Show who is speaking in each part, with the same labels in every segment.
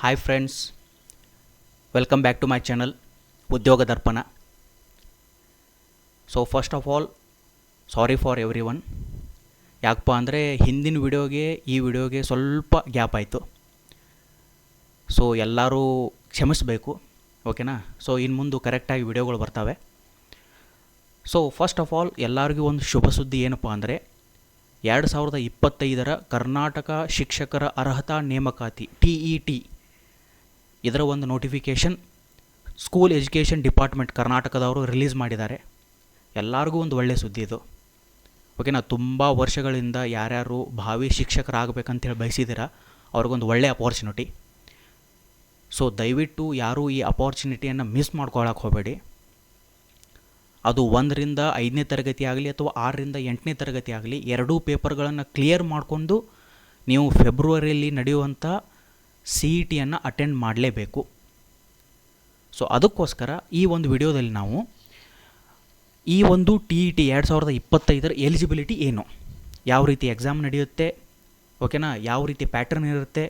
Speaker 1: Hi friends, welcome back to my channel Udyoga Darpana. So first of all sorry for everyone. ಯಾಕಪ್ಪ ಅಂದರೆ ಹಿಂದಿನ ವಿಡಿಯೋಗೆ ಈ ವಿಡಿಯೋಗೆ ಸ್ವಲ್ಪ ಗ್ಯಾಪ್ ಆಯಿತು. ಸೊ ಎಲ್ಲರೂ ಕ್ಷಮಿಸಬೇಕು, ಓಕೆನಾ. ಸೊ ಇನ್ನು ಮುಂದೆ ಕರೆಕ್ಟಾಗಿ ವಿಡಿಯೋಗಳು ಬರ್ತವೆ. ಸೊ ಫಸ್ಟ್ ಆಫ್ ಆಲ್ ಎಲ್ಲರಿಗೂ ಒಂದು ಶುಭ ಸುದ್ದಿ ಏನಪ್ಪ ಅಂದರೆ 2025 ಕರ್ನಾಟಕ ಶಿಕ್ಷಕರ ಅರ್ಹತಾ ನೇಮಕಾತಿ TET ಇದರ ಒಂದು ನೋಟಿಫಿಕೇಷನ್ ಸ್ಕೂಲ್ ಎಜುಕೇಷನ್ ಡಿಪಾರ್ಟ್ಮೆಂಟ್ ಕರ್ನಾಟಕದವರು ರಿಲೀಸ್ ಮಾಡಿದ್ದಾರೆ. ಎಲ್ಲರಿಗೂ ಒಂದು ಒಳ್ಳೆಯ ಸುದ್ದಿ ಇದು, ಓಕೆನಾ. ತುಂಬ ವರ್ಷಗಳಿಂದ ಯಾರ್ಯಾರು ಭಾವಿ ಶಿಕ್ಷಕರಾಗಬೇಕಂತೇಳಿ ಬಯಸಿದ್ದೀರಾ ಅವ್ರಿಗೊಂದು ಒಳ್ಳೆಯ ಅಪಾರ್ಚುನಿಟಿ. ಸೊ ದಯವಿಟ್ಟು ಯಾರೂ ಈ ಅಪಾರ್ಚುನಿಟಿಯನ್ನು ಮಿಸ್ ಮಾಡ್ಕೊಳ್ಳೋಕೆ ಹೋಗಬೇಡಿ. ಅದು 1ರಿಂದ 5ನೇ ತರಗತಿ ಆಗಲಿ ಅಥವಾ 6ರಿಂದ 8ನೇ ತರಗತಿ ಆಗಲಿ, ಎರಡೂ ಪೇಪರ್ಗಳನ್ನು ಕ್ಲಿಯರ್ ಮಾಡಿಕೊಂಡು ನೀವು ಫೆಬ್ರವರಿಯಲ್ಲಿ ನಡೆಯುವಂಥ CETಯನ್ನು ಅಟೆಂಡ್ ಮಾಡಲೇಬೇಕು. ಸೊ ಅದಕ್ಕೋಸ್ಕರ ಈ ಒಂದು ವಿಡಿಯೋದಲ್ಲಿ ನಾವು ಈ ಒಂದು TET 2025 ಎಲಿಜಿಬಿಲಿಟಿ ಏನು, ಯಾವ ರೀತಿ ಎಕ್ಸಾಮ್ ನಡೆಯುತ್ತೆ, ಓಕೆನಾ, ಯಾವ ರೀತಿ ಪ್ಯಾಟರ್ನ್ ಇರುತ್ತೆ,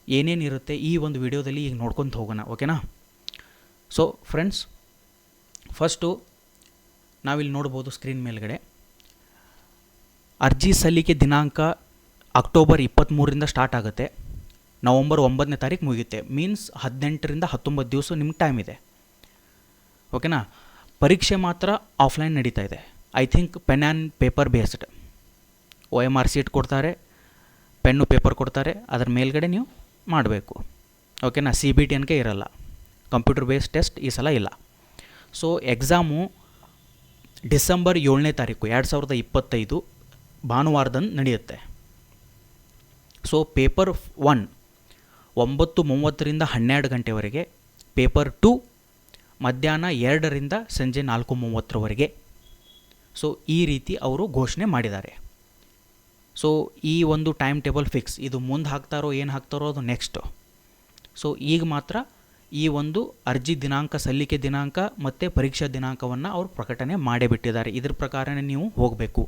Speaker 1: ಏನೇನಿರುತ್ತೆ ಈ ಒಂದು ವಿಡಿಯೋದಲ್ಲಿ ಈಗ ನೋಡ್ಕೊತ ಹೋಗೋಣ, ಓಕೆನಾ. ಸೊ ಫ್ರೆಂಡ್ಸ್, ಫಸ್ಟು ನಾವಿಲ್ಲಿ ನೋಡ್ಬೋದು ಸ್ಕ್ರೀನ್ ಮೇಲ್ಗಡೆ ಅರ್ಜಿ ಸಲ್ಲಿಕೆ ದಿನಾಂಕ ಅಕ್ಟೋಬರ್ 23ರಿಂದ ಸ್ಟಾರ್ಟ್ ಆಗುತ್ತೆ, ನವಂಬರ್ 9ನೇ ತಾರೀಕು ಮುಗಿಯುತ್ತೆ. ಮೀನ್ಸ್ 18ರಿಂದ 19 ದಿವಸ ನಿಮ್ಗೆ ಟೈಮ್ ಇದೆ, ಓಕೆನಾ. ಪರೀಕ್ಷೆ ಮಾತ್ರ ಆಫ್ಲೈನ್ ನಡೀತಾ ಇದೆ. I think pen and paper based OMR sheet ಕೊಡ್ತಾರೆ, ಪೆನ್ನು ಪೇಪರ್ ಕೊಡ್ತಾರೆ, ಅದರ ಮೇಲ್ಗಡೆ ನೀವು ಮಾಡಬೇಕು, ಓಕೆನಾ. CBT ಅನ್ಕೆ ಇರಲ್ಲ, ಕಂಪ್ಯೂಟರ್ ಬೇಸ್ಡ್ ಟೆಸ್ಟ್ ಈ ಸಲ ಇಲ್ಲ. ಸೊ ಎಕ್ಸಾಮು ಡಿಸೆಂಬರ್ 7ನೇ ತಾರೀಕು 2025 ಭಾನುವಾರದಂದು ನಡೆಯುತ್ತೆ. ಸೊ ಪೇಪರ್ 1 9:30ರಿಂದ 12 ಗಂಟೆವರೆಗೆ, ಪೇಪರ್ 2 ಮಧ್ಯಾಹ್ನ 2ರಿಂದ ಸಂಜೆ 4:30ವರೆಗೆ. ಸೊ ಈ ರೀತಿ ಅವರು ಘೋಷಣೆ ಮಾಡಿದ್ದಾರೆ. ಸೊ ಈ ಒಂದು ಟೈಮ್ ಟೇಬಲ್ ಫಿಕ್ಸ್, ಇದು ಮುಂದೆ ಹಾಕ್ತಾರೋ ಏನು ಹಾಕ್ತಾರೋ ಅದು ನೆಕ್ಸ್ಟು. ಸೊ ಈಗ ಮಾತ್ರ ಈ ಒಂದು ಅರ್ಜಿ ದಿನಾಂಕ, ಸಲ್ಲಿಕೆ ದಿನಾಂಕ ಮತ್ತು ಪರೀಕ್ಷಾ ದಿನಾಂಕವನ್ನು ಅವರು ಪ್ರಕಟಣೆ ಮಾಡೇ ಬಿಟ್ಟಿದ್ದಾರೆ. ಇದ್ರ ಪ್ರಕಾರನೇ ನೀವು ಹೋಗಬೇಕು,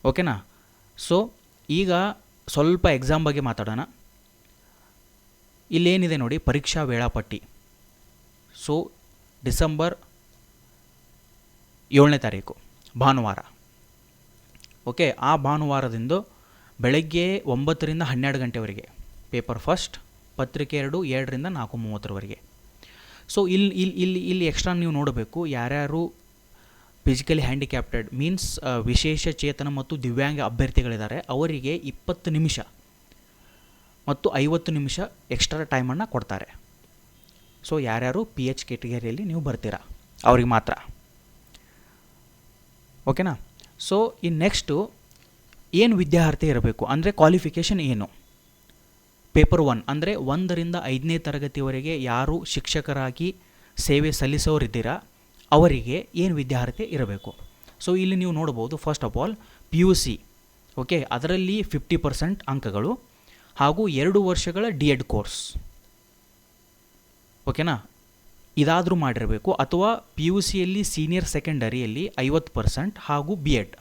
Speaker 1: ಓಕೆನಾ. ಸೊ ಈಗ ಸ್ವಲ್ಪ ಎಕ್ಸಾಮ್ ಬಗ್ಗೆ ಮಾತಾಡೋಣ. ಇಲ್ಲೇನಿದೆ ನೋಡಿ ಪರೀಕ್ಷಾ ವೇಳಾಪಟ್ಟಿ. ಸೊ ಡಿಸೆಂಬರ್ 7ನೇ ತಾರೀಕು ಭಾನುವಾರ, ಓಕೆ. ಆ ಭಾನುವಾರದಿಂದ ಬೆಳಗ್ಗೆ 9ರಿಂದ 12 ಗಂಟೆವರೆಗೆ ಪೇಪರ್ ಫಸ್ಟ್, ಪತ್ರಿಕೆ 2 7ರಿಂದ 4:30ವರೆಗೆ. ಸೊ ಇಲ್ಲಿ ಎಕ್ಸ್ಟ್ರಾ ನೀವು ನೋಡಬೇಕು, ಯಾರ್ಯಾರು ಫಿಸಿಕಲಿ ಹ್ಯಾಂಡಿಕ್ಯಾಪ್ಟೆಡ್ ಮೀನ್ಸ್ ವಿಶೇಷ ಚೇತನ ಮತ್ತು ದಿವ್ಯಾಂಗ ಅಭ್ಯರ್ಥಿಗಳಿದ್ದಾರೆ ಅವರಿಗೆ 20 ನಿಮಿಷ ಮತ್ತು 50 ನಿಮಿಷ ಎಕ್ಸ್ಟ್ರಾ ಟೈಮನ್ನು ಕೊಡ್ತಾರೆ. ಸೊ ಯಾರ್ಯಾರು PH ಕೆಟಗರಿಯಲ್ಲಿ ನೀವು ಬರ್ತೀರಾ ಅವ್ರಿಗೆ ಮಾತ್ರ, ಓಕೆನಾ. ಸೊ ಇನ್ನು ನೆಕ್ಸ್ಟು ಏನು ವಿದ್ಯಾರ್ಥಿ ಇರಬೇಕು ಅಂದರೆ ಕ್ವಾಲಿಫಿಕೇಷನ್ ಏನು. ಪೇಪರ್ 1 ಅಂದರೆ 1ರಿಂದ 5ನೇ ತರಗತಿವರೆಗೆ ಯಾರು ಶಿಕ್ಷಕರಾಗಿ ಸೇವೆ ಸಲ್ಲಿಸೋರಿದ್ದೀರಾ ಅವರಿಗೆ ಏನು ವಿದ್ಯಾರ್ಹತೆ ಇರಬೇಕು. ಸೊ ಇಲ್ಲಿ ನೀವು ನೋಡ್ಬೋದು, first of all PUC, okay, ಅದರಲ್ಲಿ 50% ಅಂಕಗಳು ಹಾಗೂ 2 ವರ್ಷಗಳ DED ಕೋರ್ಸ್, ಓಕೆನಾ, ಇದಾದರೂ ಮಾಡಿರಬೇಕು. ಅಥವಾ PUCಯಲ್ಲಿ ಸೀನಿಯರ್ ಸೆಕೆಂಡರಿಯಲ್ಲಿ 50% ಹಾಗೂ B.Ed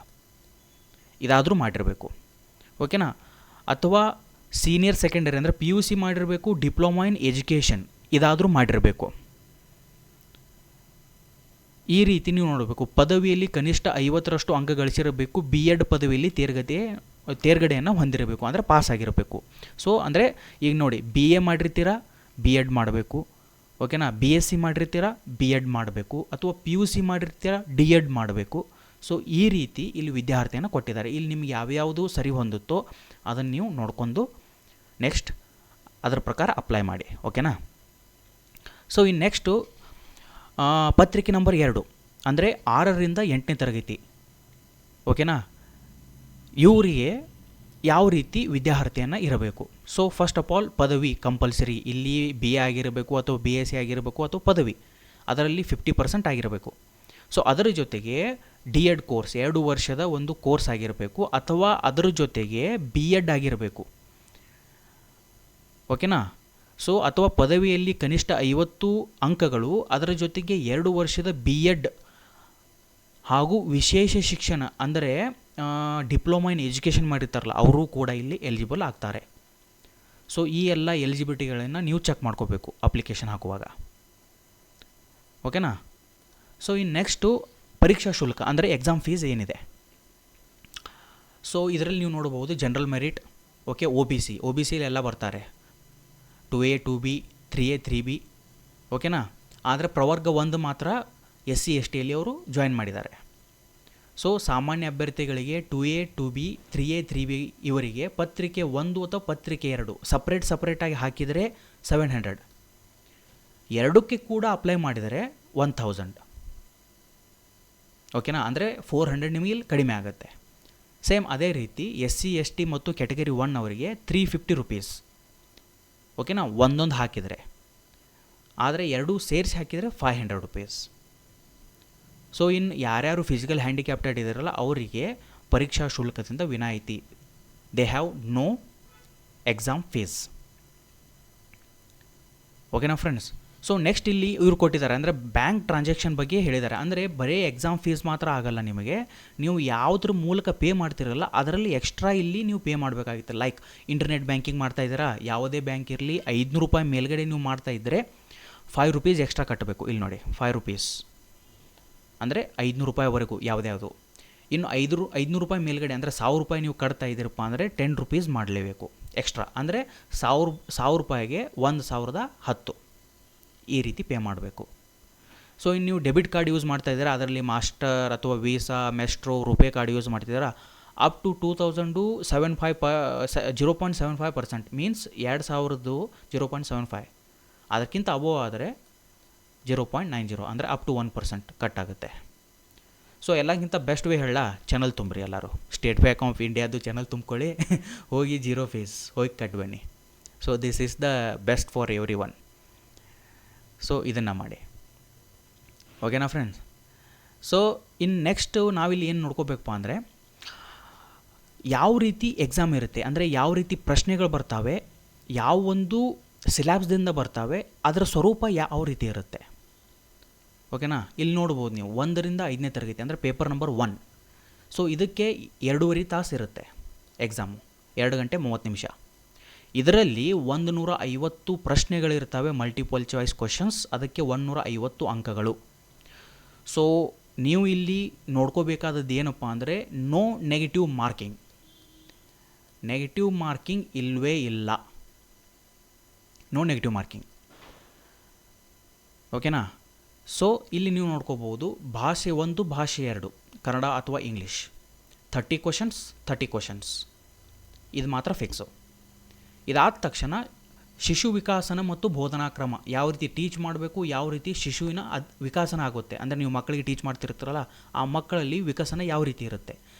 Speaker 1: ಇದಾದರೂ ಮಾಡಿರಬೇಕು, ಓಕೆನಾ. ಅಥವಾ ಸೀನಿಯರ್ ಸೆಕೆಂಡರಿ ಅಂದರೆ PUC ಮಾಡಿರಬೇಕು, ಡಿಪ್ಲೊಮಾ ಇನ್ ಎಜುಕೇಷನ್ ಇದಾದರೂ ಮಾಡಿರಬೇಕು. ಈ ರೀತಿ ನೀವು ನೋಡಬೇಕು. ಪದವಿಯಲ್ಲಿ ಕನಿಷ್ಠ 50ರಷ್ಟು ಅಂಕ ಗಳಿಸಿರಬೇಕು. B.Ed ಪದವಿಯಲ್ಲಿ ತೇರ್ಗಡೆಯನ್ನು ಹೊಂದಿರಬೇಕು, ಅಂದರೆ ಪಾಸ್ ಆಗಿರಬೇಕು. ಸೊ ಅಂದರೆ ಈಗ ನೋಡಿ, BA ಮಾಡಿರ್ತೀರಾ B.Ed ಮಾಡಬೇಕು, ಓಕೆನಾ. BSc ಮಾಡಿರ್ತೀರಾ B.Ed ಮಾಡಬೇಕು, ಅಥವಾ PUC ಮಾಡಿರ್ತೀರಾ D.Ed ಮಾಡಬೇಕು. ಸೊ ಈ ರೀತಿ ಇಲ್ಲಿ ವಿದ್ಯಾರ್ಥಿಯನ್ನು ಕೊಟ್ಟಿದ್ದಾರೆ. ಇಲ್ಲಿ ನಿಮ್ಗೆ ಯಾವ್ಯಾವುದು ಸರಿ ಹೊಂದುತ್ತೋ ಅದನ್ನು ನೀವು ನೋಡ್ಕೊಂಡು ನೆಕ್ಸ್ಟ್ ಅದರ ಪ್ರಕಾರ ಅಪ್ಲೈ ಮಾಡಿ, ಓಕೆನಾ. ಸೊ ಇನ್ನು ನೆಕ್ಸ್ಟು ಪತ್ರಿಕೆ ನಂಬರ್ 2 ಅಂದರೆ 6ರಿಂದ 8ನೇ ತರಗತಿ, ಓಕೆನಾ. ಇವರಿಗೆ ಯಾವ ರೀತಿ ವಿದ್ಯಾರ್ಹತೆಯನ್ನು ಇರಬೇಕು. ಸೊ ಫಸ್ಟ್ ಆಫ್ ಆಲ್ ಪದವಿ ಕಂಪಲ್ಸರಿ, ಇಲ್ಲಿ BA ಆಗಿರಬೇಕು ಅಥವಾ BSc ಆಗಿರಬೇಕು ಅಥವಾ ಪದವಿ, ಅದರಲ್ಲಿ 50% ಆಗಿರಬೇಕು. ಸೊ ಅದರ ಜೊತೆಗೆ DED ಕೋರ್ಸ್ 2 ವರ್ಷದ ಒಂದು ಕೋರ್ಸ್ ಆಗಿರಬೇಕು, ಅಥವಾ ಅದರ ಜೊತೆಗೆ B.Ed ಆಗಿರಬೇಕು, ಓಕೆನಾ. ಸೊ ಅಥವಾ ಪದವಿಯಲ್ಲಿ ಕನಿಷ್ಠ 50 ಅಂಕಗಳು, ಅದರ ಜೊತೆಗೆ 2 ವರ್ಷದ B.Ed ಹಾಗೂ ವಿಶೇಷ ಶಿಕ್ಷಣ ಅಂದರೆ ಡಿಪ್ಲೊಮಾ ಇನ್ ಎಜುಕೇಷನ್ ಮಾಡಿರ್ತಾರಲ್ಲ ಅವರು ಕೂಡ ಇಲ್ಲಿ ಎಲಿಜಿಬಲ್ ಆಗ್ತಾರೆ. ಸೊ ಈ ಎಲ್ಲ ಎಲಿಜಿಬಿಲಿಟಿಗಳನ್ನು ನೀವು ಚೆಕ್ ಮಾಡ್ಕೋಬೇಕು ಅಪ್ಲಿಕೇಶನ್ ಹಾಕುವಾಗ. ಓಕೆನಾ. ಸೊ ಇನ್ನು ನೆಕ್ಸ್ಟು ಪರೀಕ್ಷಾ ಶುಲ್ಕ ಅಂದರೆ ಎಕ್ಸಾಮ್ ಫೀಸ್ ಏನಿದೆ. ಸೊ ಇದರಲ್ಲಿ ನೀವು ನೋಡ್ಬೋದು general merit, okay, O B ಸಿಲಿ ಎಲ್ಲ ಬರ್ತಾರೆ 2A 2B 3A 3B, ಓಕೆನಾ. ಆದರೆ ಪ್ರವರ್ಗ 1 ಮಾತ್ರ SC STಯಲ್ಲಿ ಅವರು ಜಾಯಿನ್ ಮಾಡಿದ್ದಾರೆ. ಸೊ ಸಾಮಾನ್ಯ ಅಭ್ಯರ್ಥಿಗಳಿಗೆ 2A 2B 3A 3B ಇವರಿಗೆ ಪತ್ರಿಕೆ 1 ಅಥವಾ ಪತ್ರಿಕೆ 2 ಸಪ್ರೇಟಾಗಿ ಹಾಕಿದರೆ 700, ಎರಡಕ್ಕೆ ಕೂಡ ಅಪ್ಲೈ ಮಾಡಿದರೆ 1000, ಓಕೆನಾ. ಅಂದರೆ 400 ನಿಮಗೆ ಇಲ್ಲಿ ಕಡಿಮೆ ಆಗುತ್ತೆ. ಸೇಮ್ ಅದೇ ರೀತಿ SC ST ಮತ್ತು ಕ್ಯಾಟಗರಿ 1 ಅವರಿಗೆ 350 ರುಪೀಸ್, ಓಕೆನಾ, ಒಂದೊಂದು ಹಾಕಿದರೆ. ಆದರೆ ಎರಡೂ ಸೇರಿಸಿ ಹಾಕಿದರೆ 500 ರುಪೀಸ್. ಸೊ ಇನ್ನು ಯಾರ್ಯಾರು ಫಿಸಿಕಲ್ ಹ್ಯಾಂಡಿಕ್ಯಾಪ್ಟೆಡ್ ಇದ್ದಾರಲ್ಲ ಅವರಿಗೆ ಪರೀಕ್ಷಾ ಶುಲ್ಕದಿಂದ ವಿನಾಯಿತಿ. They have no exam fees. ಓಕೆನಾ ಫ್ರೆಂಡ್ಸ್. ಸೊ ನೆಕ್ಸ್ಟ್ ಇಲ್ಲಿ ಇವ್ರು ಕೊಟ್ಟಿದ್ದಾರೆ ಅಂದರೆ ಬ್ಯಾಂಕ್ ಟ್ರಾನ್ಸಾಕ್ಷನ್ ಬಗ್ಗೆ ಹೇಳಿದ್ದಾರೆ. ಅಂದರೆ ಬರೀ ಎಕ್ಸಾಮ್ ಫೀಸ್ ಮಾತ್ರ ಆಗಲ್ಲ ನಿಮಗೆ, ನೀವು ಯಾವುದ್ರ ಮೂಲಕ ಪೇ ಮಾಡ್ತಿರಲ್ಲ ಅದರಲ್ಲಿ ಎಕ್ಸ್ಟ್ರಾ ಇಲ್ಲಿ ನೀವು ಪೇ ಮಾಡಬೇಕಾಗಿತ್ತು. ಲೈಕ್ ಇಂಟರ್ನೆಟ್ ಬ್ಯಾಂಕಿಂಗ್ ಮಾಡ್ತಾ ಇದ್ದೀರಾ, ಯಾವುದೇ ಬ್ಯಾಂಕ್ ಇರಲಿ, 500 ರೂಪಾಯಿ ಮೇಲ್ಗಡೆ ನೀವು ಮಾಡ್ತಾ ಇದ್ದರೆ 5 ರುಪೀಸ್ ಎಕ್ಸ್ಟ್ರಾ ಕಟ್ಟಬೇಕು. ಇಲ್ಲಿ ನೋಡಿ 5 ರುಪೀಸ್ ಅಂದರೆ 500 ರೂಪಾಯಿವರೆಗೂ ಯಾವುದ್ಯಾವುದು. ಇನ್ನು 500 ರೂಪಾಯಿ ಮೇಲ್ಗಡೆ ಅಂದರೆ 1000 ರೂಪಾಯಿ ನೀವು ಕಟ್ತಾ ಇದ್ದೀರಪ್ಪ ಅಂದರೆ 10 ರುಪೀಸ್ ಮಾಡಲೇಬೇಕು ಎಕ್ಸ್ಟ್ರಾ. ಅಂದರೆ 1000 ರೂಪಾಯಿಗೆ 1010 ಈ ರೀತಿ ಪೇ ಮಾಡಬೇಕು. ಸೊ ಇನ್ನು ನೀವು ಡೆಬಿಟ್ ಕಾರ್ಡ್ ಯೂಸ್ ಮಾಡ್ತಾ ಇದ್ದೀರಾ, ಅದರಲ್ಲಿ ಮಾಸ್ಟರ್ ಅಥವಾ Visa, Maestro, RuPay card use ಮಾಡ್ತಿದ್ದೀರಾ, ಅಪ್ ಟು 2000 0.75% ಮೀನ್ಸ್ 2000 0.75, ಅದಕ್ಕಿಂತ ಅಬೋವ್ ಆದರೆ 0.90 ಅಂದರೆ ಅಪ್ ಟು 1% ಕಟ್ ಆಗುತ್ತೆ. ಸೊ ಎಲ್ಲಕ್ಕಿಂತ ಬೆಸ್ಟ್ ವೇ ಹೇಳ, ಚಾನಲ್ ತುಂಬ್ರಿ ಎಲ್ಲರೂ. ಸ್ಟೇಟ್ ಬ್ಯಾಂಕ್ ಆಫ್ ಇಂಡಿಯಾದು ಚಾನಲ್ ತುಂಬ್ಕೊಳ್ಳಿ, ಹೋಗಿ 0 ಫೀಸ್ ಹೋಗಿ ಕಟ್ ಬನ್ನಿ. So this is the best for everyone. So ಇದನ್ನು ಮಾಡಿ, ಓಕೆನಾ ಫ್ರೆಂಡ್ಸ್. ಸೊ ಇನ್ನು ನೆಕ್ಸ್ಟು ನಾವಿಲ್ಲಿ ಏನು ನೋಡ್ಕೋಬೇಕಪ್ಪ ಅಂದರೆ ಯಾವ ರೀತಿ ಎಕ್ಸಾಮ್ ಇರುತ್ತೆ, ಅಂದರೆ ಯಾವ ರೀತಿ ಪ್ರಶ್ನೆಗಳು ಬರ್ತಾವೆ, ಯಾವ ಒಂದು ಸಿಲೆಬಸ್ದಿಂದ ಬರ್ತಾವೆ, ಅದರ ಸ್ವರೂಪ ಯಾವ ರೀತಿ ಇರುತ್ತೆ, ಓಕೆನಾ. ಇಲ್ಲಿ ನೋಡ್ಬೋದು ನೀವು 1ರಿಂದ 5ನೇ ತರಗತಿ ಅಂದರೆ ಪೇಪರ್ ನಂಬರ್ 1. ಸೊ ಇದಕ್ಕೆ 2.5 ತಾಸು ಇರುತ್ತೆ ಎಕ್ಸಾಮು, 2 ಗಂಟೆ 30 ನಿಮಿಷ. ಇದರಲ್ಲಿ 150 ಪ್ರಶ್ನೆಗಳಿರ್ತವೆ, ಮಲ್ಟಿಪಲ್ ಚಾಯ್ಸ್ ಕ್ವಶನ್ಸ್, ಅದಕ್ಕೆ 150 ಅಂಕಗಳು. ಸೊ ನೀವು ಇಲ್ಲಿ ನೋಡ್ಕೋಬೇಕಾದದ್ದು ಏನಪ್ಪ ಅಂದರೆ no negative marking. Negative marking ಇಲ್ಲವೇ ಇಲ್ಲ, ನೋ ನೆಗೆಟಿವ್ ಮಾರ್ಕಿಂಗ್, ಓಕೆನಾ. ಸೊ ಇಲ್ಲಿ ನೀವು ನೋಡ್ಕೋಬೋದು ಭಾಷೆ 1 ಭಾಷೆ 2 ಕನ್ನಡ ಅಥವಾ ಇಂಗ್ಲೀಷ್ 30 ಕ್ವಶನ್ಸ್ ಇದು ಮಾತ್ರ ಫಿಕ್ಸು. ಇದಾದ ತಕ್ಷಣ ಶಿಶು ವಿಕಾಸನ ಮತ್ತು ಬೋಧನಾ ಕ್ರಮ, ಯಾವ ರೀತಿ ಟೀಚ್ ಮಾಡಬೇಕು, ಯಾವ ರೀತಿ ಶಿಶುವಿನ ವಿಕಾಸನ ಆಗುತ್ತೆ, ಅಂದರೆ ನೀವು ಮಕ್ಕಳಿಗೆ ಟೀಚ್ ಮಾಡ್ತಿರ್ತಾರಲ್ಲ ಆ ಮಕ್ಕಳಲ್ಲಿ ವಿಕಸನ ಯಾವ ರೀತಿ ಇರುತ್ತೆ,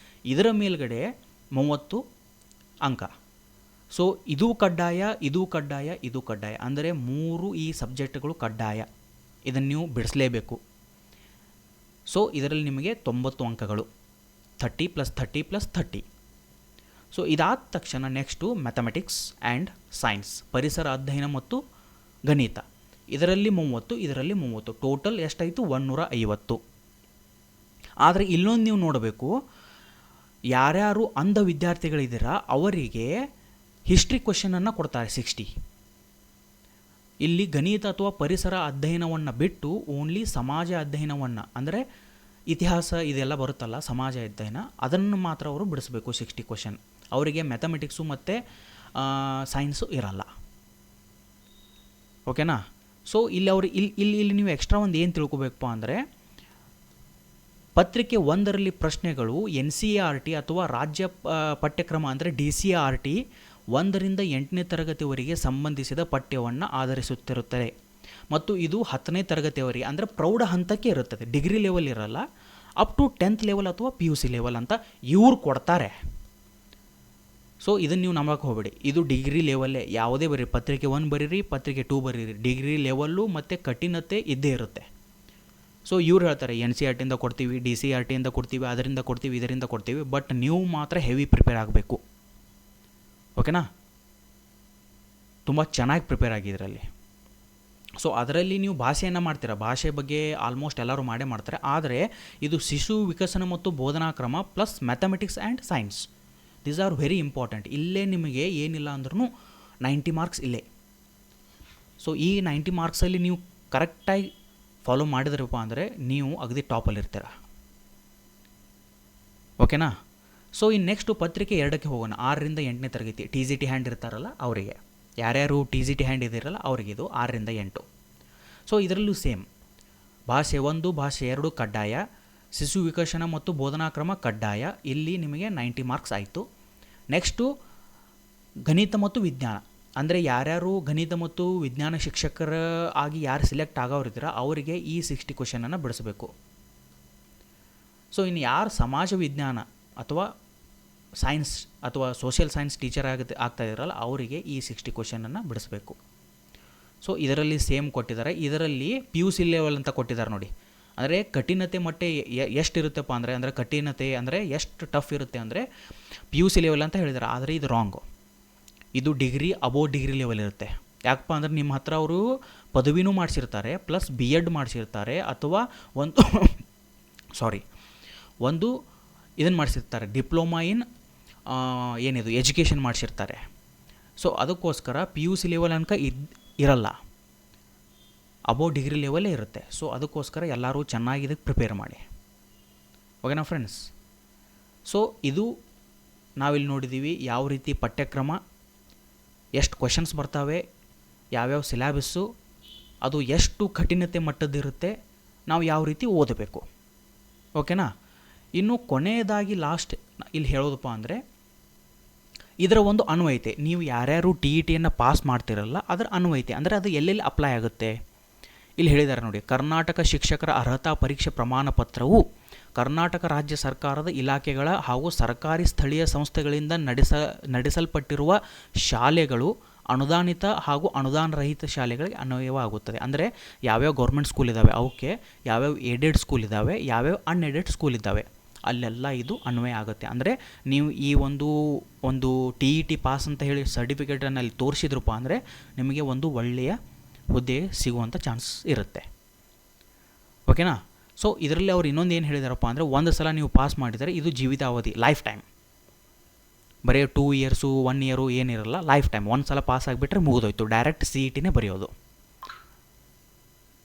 Speaker 1: ಇದರ ಮೇಲ್ಗಡೆ 30 ಅಂಕ. ಸೊ ಇದು ಕಡ್ಡಾಯ ಅಂದರೆ 3 ಈ ಸಬ್ಜೆಕ್ಟ್ಗಳು ಕಡ್ಡಾಯ, ಇದನ್ನು ನೀವು ಬಿಡಿಸಲೇಬೇಕು. ಸೊ ಇದರಲ್ಲಿ ನಿಮಗೆ 90 ಅಂಕಗಳು, 30 + 30 + 30. ಸೊ ಇದಾದ ತಕ್ಷಣ ನೆಕ್ಸ್ಟು ಮ್ಯಾಥಮೆಟಿಕ್ಸ್ ಆ್ಯಂಡ್ ಸೈನ್ಸ್, ಪರಿಸರ ಅಧ್ಯಯನ ಮತ್ತು ಗಣಿತ, ಇದರಲ್ಲಿ 30 ಟೋಟಲ್ ಎಷ್ಟಾಯಿತು 150. ಆದರೆ ಇಲ್ಲೊಂದು ನೀವು ನೋಡಬೇಕು, ಯಾರ್ಯಾರು ಅಂಧ ವಿದ್ಯಾರ್ಥಿಗಳಿದ್ದೀರಾ ಅವರಿಗೆ ಹಿಸ್ಟ್ರಿ ಕ್ವಶನನ್ನು ಕೊಡ್ತಾರೆ 60. ಇಲ್ಲಿ ಗಣಿತ ಅಥವಾ ಪರಿಸರ ಅಧ್ಯಯನವನ್ನು ಬಿಟ್ಟು ಓನ್ಲಿ ಸಮಾಜ ಅಧ್ಯಯನವನ್ನು ಅಂದರೆ ಇತಿಹಾಸ ಇದೆಲ್ಲ ಬರುತ್ತಲ್ಲ ಸಮಾಜ ಅಧ್ಯಯನ, ಅದನ್ನು ಮಾತ್ರ ಅವರು ಬಿಡಿಸಬೇಕು 60 ಕ್ವಶನ್. ಅವರಿಗೆ ಮ್ಯಾಥಮೆಟಿಕ್ಸು ಮತ್ತು ಸೈನ್ಸು ಇರಲ್ಲ, ಓಕೆನಾ. ಸೊ ಇಲ್ಲಿ ನೀವು ಎಕ್ಸ್ಟ್ರಾ ಒಂದು ಏನು ತಿಳ್ಕೊಬೇಕಪ್ಪ ಅಂದರೆ ಪತ್ರಿಕೆ 1ರಲ್ಲಿ ಪ್ರಶ್ನೆಗಳು NCERT ಅಥವಾ ರಾಜ್ಯ ಪಠ್ಯಕ್ರಮ ಅಂದರೆ DCERT 1ರಿಂದ 8ನೇ ತರಗತಿವರೆಗೆ ಸಂಬಂಧಿಸಿದ ಪಠ್ಯವನ್ನು ಆಧರಿಸುತ್ತಿರುತ್ತದೆ ಮತ್ತು ಇದು 10ನೇ ತರಗತಿಯವರೆಗೆ ಅಂದರೆ ಪ್ರೌಢ ಹಂತಕ್ಕೆ ಇರುತ್ತದೆ, ಡಿಗ್ರಿ ಲೆವೆಲ್ ಇರಲ್ಲ. ಅಪ್ ಟು 10th ಲೆವೆಲ್ ಅಥವಾ PUC ಲೆವೆಲ್ ಅಂತ ಇವ್ರು ಕೊಡ್ತಾರೆ. ಸೊ ಇದನ್ನು ನೀವು ನಂಬಕ್ಕೆ ಹೋಗಬೇಡಿ, ಇದು ಡಿಗ್ರಿ ಲೆವೆಲ್ಲೇ. ಯಾವುದೇ ಬರೀ ಪತ್ರಿಕೆ 1 ಬರೀರಿ, ಪತ್ರಿಕೆ 2 ಬರೀರಿ, ಡಿಗ್ರಿ ಲೆವೆಲ್ಲು ಮತ್ತು ಕಠಿಣತೆ ಇದ್ದೇ ಇರುತ್ತೆ. ಸೊ ಇವ್ರು ಹೇಳ್ತಾರೆ NCERTಯಿಂದ ಕೊಡ್ತೀವಿ, DCERTಯಿಂದ ಕೊಡ್ತೀವಿ, ಅದರಿಂದ ಕೊಡ್ತೀವಿ, ಇದರಿಂದ ಕೊಡ್ತೀವಿ, ಬಟ್ ನೀವು ಮಾತ್ರ ಹೆವಿ ಪ್ರಿಪೇರ್ ಆಗಬೇಕು, ಓಕೆನಾ. ತುಂಬ ಚೆನ್ನಾಗಿ ಪ್ರಿಪೇರ್ ಆಗಿದ್ರಲ್ಲಿ. ಸೊ ಅದರಲ್ಲಿ ನೀವು ಭಾಷೆಯನ್ನು ಮಾಡ್ತೀರಾ, ಭಾಷೆ ಬಗ್ಗೆ ಆಲ್ಮೋಸ್ಟ್ ಎಲ್ಲರೂ ಮಾಡೇ ಮಾಡ್ತಾರೆ. ಆದರೆ ಇದು ಶಿಶು ವಿಕಸನ ಮತ್ತು ಬೋಧನಾ ಕ್ರಮ plus mathematics and science, these are very important. ಇಲ್ಲೇ ನಿಮಗೆ ಏನಿಲ್ಲ ಅಂದ್ರೂ 90 ಮಾರ್ಕ್ಸ್ ಇಲ್ಲೇ. ಸೊ ಈ 90 ಮಾರ್ಕ್ಸಲ್ಲಿ ನೀವು ಕರೆಕ್ಟಾಗಿ ಫಾಲೋ ಮಾಡಿದ್ರಪ್ಪ ಅಂದರೆ ನೀವು ಅಗದಿ ಟಾಪಲ್ಲಿರ್ತೀರ. ಓಕೆನಾ. ಸೊ ಇನ್ನು ನೆಕ್ಸ್ಟು ಪತ್ರಿಕೆ 2ಕ್ಕೆ ಹೋಗೋಣ. 6ರಿಂದ 8ನೇ ತರಗತಿ ಟಿ ಜಿ ಟಿ ಹ್ಯಾಂಡ್ ಇರ್ತಾರಲ್ಲ ಅವರಿಗೆ, ಯಾರ್ಯಾರು ಟಿ ಜಿ ಟಿ ಹ್ಯಾಂಡ್ ಇದಿರಲ್ಲ ಅವರಿಗೆ ಇದು 6ರಿಂದ 8. ಸೊ ಇದರಲ್ಲೂ ಸೇಮ್ ಭಾಷೆ 1 ಭಾಷೆ 2 ಕಡ್ಡಾಯ, ಶಿಶು ವಿಕಸನ ಮತ್ತು ಬೋಧನಾ ಕ್ರಮ ಕಡ್ಡಾಯ. ಇಲ್ಲಿ ನಿಮಗೆ 90 ಮಾರ್ಕ್ಸ್ ಆಯಿತು. ನೆಕ್ಸ್ಟು ಗಣಿತ ಮತ್ತು ವಿಜ್ಞಾನ, ಅಂದರೆ ಯಾರ್ಯಾರು ಗಣಿತ ಮತ್ತು ವಿಜ್ಞಾನ ಶಿಕ್ಷಕರ ಆಗಿ ಯಾರು ಸಿಲೆಕ್ಟ್ ಆಗೋರಿದ್ದೀರ ಅವರಿಗೆ ಈ 60 ಕ್ವಶನನ್ನು ಬಿಡಿಸಬೇಕು. ಸೊ ಇನ್ನು ಯಾರು ಸಮಾಜ ವಿಜ್ಞಾನ ಅಥವಾ ಸೈನ್ಸ್ ಅಥವಾ ಸೋಷಿಯಲ್ ಸೈನ್ಸ್ ಟೀಚರ್ ಆಗ್ತಾ ಇದ್ದಾರಲ್ಲ ಅವರಿಗೆ ಈ 60 ಕ್ವಶನನ್ನು ಬಿಡಿಸಬೇಕು. ಸೊ ಇದರಲ್ಲಿ ಸೇಮ್ ಕೊಟ್ಟಿದ್ದಾರೆ. ಇದರಲ್ಲಿ PUC ಲೆವೆಲ್ ಅಂತ ಕೊಟ್ಟಿದ್ದಾರೆ ನೋಡಿ. ಅಂದರೆ ಕಠಿಣತೆ ಮಟ್ಟ ಎಷ್ಟು ಇರುತ್ತಪ್ಪ ಅಂದರೆ ಕಠಿಣತೆ ಅಂದರೆ ಎಷ್ಟು ಟಫ್ ಇರುತ್ತೆ ಅಂದರೆ PUC ಲೆವೆಲ್ ಅಂತ ಹೇಳಿದ್ದಾರೆ. ಆದರೆ ಇದು ರಾಂಗು. ಇದು ಡಿಗ್ರಿ ಅಬೋವ್ ಡಿಗ್ರಿ ಲೆವೆಲ್ ಇರುತ್ತೆ. ಯಾಕಪ್ಪ ಅಂದರೆ ನಿಮ್ಮ ಹತ್ರ ಅವರು ಪದವಿನೂ ಮಾಡಿಸಿರ್ತಾರೆ, ಪ್ಲಸ್ BEd ಮಾಡಿಸಿರ್ತಾರೆ, ಅಥವಾ ಒಂದು ಇದನ್ನು ಮಾಡಿಸಿರ್ತಾರೆ, ಡಿಪ್ಲೊಮಾ ಇನ್ ಏನಿದು ಎಜುಕೇಷನ್ ಮಾಡಿಸಿರ್ತಾರೆ. ಸೊ ಅದಕ್ಕೋಸ್ಕರ PUC ಲೆವೆಲ್ ಅನ್ಕ ಇರಲ್ಲ, ಅಬೋವ್ ಡಿಗ್ರಿ ಲೆವೆಲೇ ಇರುತ್ತೆ. ಸೊ ಅದಕ್ಕೋಸ್ಕರ ಎಲ್ಲರೂ ಚೆನ್ನಾಗಿ ಇದಕ್ಕೆ ಪ್ರಿಪೇರ್ ಮಾಡಿ. ಓಕೆನಾ ಫ್ರೆಂಡ್ಸ್. ಸೊ ಇದು ನಾವಿಲ್ಲಿ ನೋಡಿದ್ದೀವಿ ಯಾವ ರೀತಿ ಪಠ್ಯಕ್ರಮ, ಎಷ್ಟು ಕ್ವಶನ್ಸ್ ಬರ್ತವೆ, ಯಾವ್ಯಾವ ಸಿಲೆಬಸ್ಸು, ಅದು ಎಷ್ಟು ಕಠಿಣತೆ ಮಟ್ಟದಿರುತ್ತೆ, ನಾವು ಯಾವ ರೀತಿ ಓದಬೇಕು. ಓಕೆನಾ. ಇನ್ನು ಕೊನೆಯದಾಗಿ ಲಾಸ್ಟ್ ಇಲ್ಲಿ ಹೇಳೋದಪ್ಪ ಅಂದರೆ ಇದರ ಒಂದು ಅನ್ವಯಿತೆ. ನೀವು ಯಾರ್ಯಾರು TETಯನ್ನು ಪಾಸ್ ಮಾಡ್ತಿರಲ್ಲ ಅದರ ಅನ್ವಯಿತೆ ಅಂದರೆ ಅದು ಎಲ್ಲೆಲ್ಲಿ ಅಪ್ಲೈ ಆಗುತ್ತೆ ಇಲ್ಲಿ ಹೇಳಿದ್ದಾರೆ ನೋಡಿ. ಕರ್ನಾಟಕ ಶಿಕ್ಷಕರ ಅರ್ಹತಾ ಪರೀಕ್ಷೆ ಪ್ರಮಾಣ ಪತ್ರವು ಕರ್ನಾಟಕ ರಾಜ್ಯ ಸರ್ಕಾರದ ಇಲಾಖೆಗಳ ಹಾಗೂ ಸರ್ಕಾರಿ ಸ್ಥಳೀಯ ಸಂಸ್ಥೆಗಳಿಂದ ನಡೆಸಲ್ಪಟ್ಟಿರುವ ಶಾಲೆಗಳು, ಅನುದಾನಿತ ಹಾಗೂ ಅನುದಾನ ರಹಿತ ಶಾಲೆಗಳಿಗೆ ಅನ್ವಯವಾಗುತ್ತದೆ. ಅಂದರೆ ಯಾವ್ಯಾವ ಗೌರ್ಮೆಂಟ್ ಸ್ಕೂಲ್ ಇದ್ದಾವೆ ಅವಕ್ಕೆ, ಯಾವ್ಯಾವ ಏಡೆಡ್ ಸ್ಕೂಲ್ ಇದ್ದಾವೆ, ಯಾವ್ಯಾವ ಅನ್ಎಡೆಡ್ ಸ್ಕೂಲ್ ಇದ್ದಾವೆ ಅಲ್ಲೆಲ್ಲ ಇದು ಅನ್ವಯ ಆಗುತ್ತೆ. ಅಂದರೆ ನೀವು ಈ ಒಂದು TET ಪಾಸ್ ಅಂತ ಹೇಳಿ ಸರ್ಟಿಫಿಕೇಟನ್ನು ಅಲ್ಲಿ ತೋರಿಸಿದ್ರಪ್ಪ ಅಂದರೆ ನಿಮಗೆ ಒಂದು ಒಳ್ಳೆಯ ಹುದ್ದೆ ಸಿಗುವಂಥ ಚಾನ್ಸ್ ಇರುತ್ತೆ. ಓಕೆನಾ. ಸೊ ಇದರಲ್ಲಿ ಅವ್ರು ಇನ್ನೊಂದು ಏನು ಹೇಳಿದಾರಪ್ಪ ಅಂದರೆ ಒಂದು ಸಲ ನೀವು ಪಾಸ್ ಮಾಡಿದರೆ ಇದು ಜೀವಿತಾವಧಿ, ಲೈಫ್ ಟೈಮ್, ಬರೀ 2 ಇಯರ್ಸು 1 ಇಯರು ಏನಿರಲ್ಲ, ಲೈಫ್ ಟೈಮ್. ಒಂದು ಸಲ ಪಾಸ್ ಆಗಿಬಿಟ್ರೆ ಮುಗಿದೋಯ್ತು, ಡೈರೆಕ್ಟ್ CETನೇ ಬರೆಯೋದು.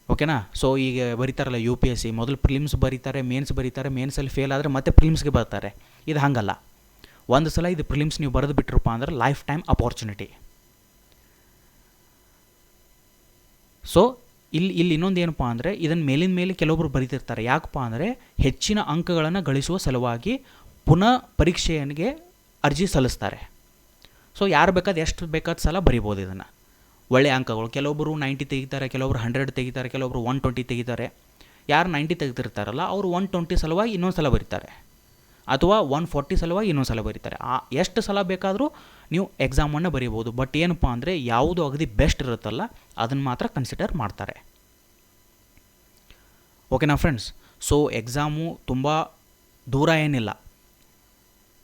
Speaker 1: ಓಕೆನಾ. ಸೊ ಈಗ ಬರೀತಾರಲ್ಲ UPSC, ಮೊದಲು ಪ್ರಿಲಿಮ್ಸ್ ಬರೀತಾರೆ, ಮೇನ್ಸ್ ಬರೀತಾರೆ, ಮೇನ್ಸಲ್ಲಿ ಫೇಲ್ ಆದರೆ ಮತ್ತೆ ಪ್ರಿಲಿಮ್ಸ್ಗೆ ಬರ್ತಾರೆ. ಇದು ಹಾಗಲ್ಲ, ಒಂದು ಸಲ ಇದು ಪ್ರಿಲಿಮ್ಸ್ ನೀವು ಬರೆದು ಬಿಟ್ರಪ್ಪ ಅಂದ್ರೆ ಲೈಫ್ ಟೈಮ್ ಅಪಾರ್ಚುನಿಟಿ. ಸೊ ಇಲ್ಲಿ ಇನ್ನೊಂದು ಏನಪ್ಪ ಅಂದರೆ ಇದನ್ನು ಮೇಲಿನ ಮೇಲೆ ಕೆಲವೊಬ್ಬರು ಬರೀತಿರ್ತಾರೆ. ಯಾಕಪ್ಪ ಅಂದರೆ ಹೆಚ್ಚಿನ ಅಂಕಗಳನ್ನು ಗಳಿಸುವ ಸಲುವಾಗಿ ಪುನಃ ಪರೀಕ್ಷೆಗೆ ಅರ್ಜಿ ಸಲ್ಲಿಸ್ತಾರೆ. ಸೊ ಯಾರು ಬೇಕಾದ ಎಷ್ಟು ಬೇಕಾದ ಸಲ ಬರಿಬೋದು ಇದನ್ನು, ಒಳ್ಳೆಯ ಅಂಕಗಳು. ಕೆಲವೊಬ್ಬರು 90 ತೆಗಿತಾರೆ, ಕೆಲವೊಬ್ರು 100 ತೆಗಿತಾರೆ, ಕೆಲವೊಬ್ರು 120 ತೆಗಿತಾರೆ. ಯಾರು 90 ತೆಗೆದಿರ್ತಾರಲ್ಲ ಅವರು 120 ಸಲುವಾಗಿ ಇನ್ನೊಂದು ಸಲ ಬರೀತಾರೆ, ಅಥವಾ 140 ಸಲುವಾಗಿ ಇನ್ನೊಂದು ಸಲ ಬರೀತಾರೆ. ಎಷ್ಟು ಸಲ ಬೇಕಾದರೂ ನೀವು ಎಕ್ಸಾಮನ್ನು ಬರೀಬೋದು. ಬಟ್ ಏನಪ್ಪ ಅಂದರೆ ಯಾವುದು ಅಗದಿ ಬೆಸ್ಟ್ ಇರುತ್ತಲ್ಲ ಅದನ್ನು ಮಾತ್ರ ಕನ್ಸಿಡರ್ ಮಾಡ್ತಾರೆ. ಓಕೆನಾ ಫ್ರೆಂಡ್ಸ್. ಸೊ ಎಕ್ಸಾಮು ತುಂಬ ದೂರ ಏನಿಲ್ಲ,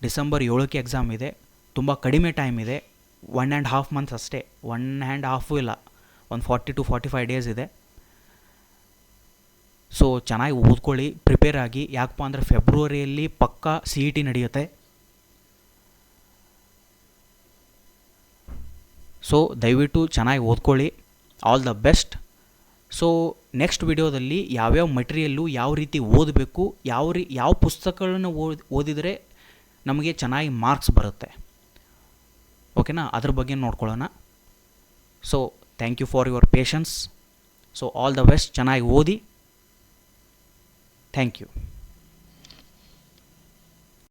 Speaker 1: ಡಿಸೆಂಬರ್ 7ಕ್ಕೆ ಎಕ್ಸಾಮ್ ಇದೆ. ತುಂಬ ಕಡಿಮೆ ಟೈಮ್ ಇದೆ, 1.5 ಮಂತ್ಸ್ ಅಷ್ಟೇ, 1.5 ಇಲ್ಲ, ಒಂದು 40 to 45 ಡೇಸ್ ಇದೆ. ಸೊ ಚೆನ್ನಾಗಿ ಓದ್ಕೊಳ್ಳಿ, ಪ್ರಿಪೇರ್ ಆಗಿ. ಯಾಕಪ್ಪ ಅಂದರೆ ಫೆಬ್ರವರಿಯಲ್ಲಿ ಪಕ್ಕಾ CET ನಡೆಯುತ್ತೆ. ಸೊ ದಯವಿಟ್ಟು ಚೆನ್ನಾಗಿ ಓದ್ಕೊಳ್ಳಿ. All the best. So next ವಿಡಿಯೋದಲ್ಲಿ ಯಾವ್ಯಾವ ಮಟೀರಿಯಲ್ಲು ಯಾವ ರೀತಿ ಓದಬೇಕು, ಯಾವ ಪುಸ್ತಕಗಳನ್ನು ಓದಿದರೆ ನಮಗೆ ಚೆನ್ನಾಗಿ ಮಾರ್ಕ್ಸ್ ಬರುತ್ತೆ, ಓಕೆನಾ, ಅದ್ರ ಬಗ್ಗೆ ನೋಡ್ಕೊಳ್ಳೋಣ. So thank you for your patience. So all the best. ಚೆನ್ನಾಗಿ ಓದಿ. Thank you.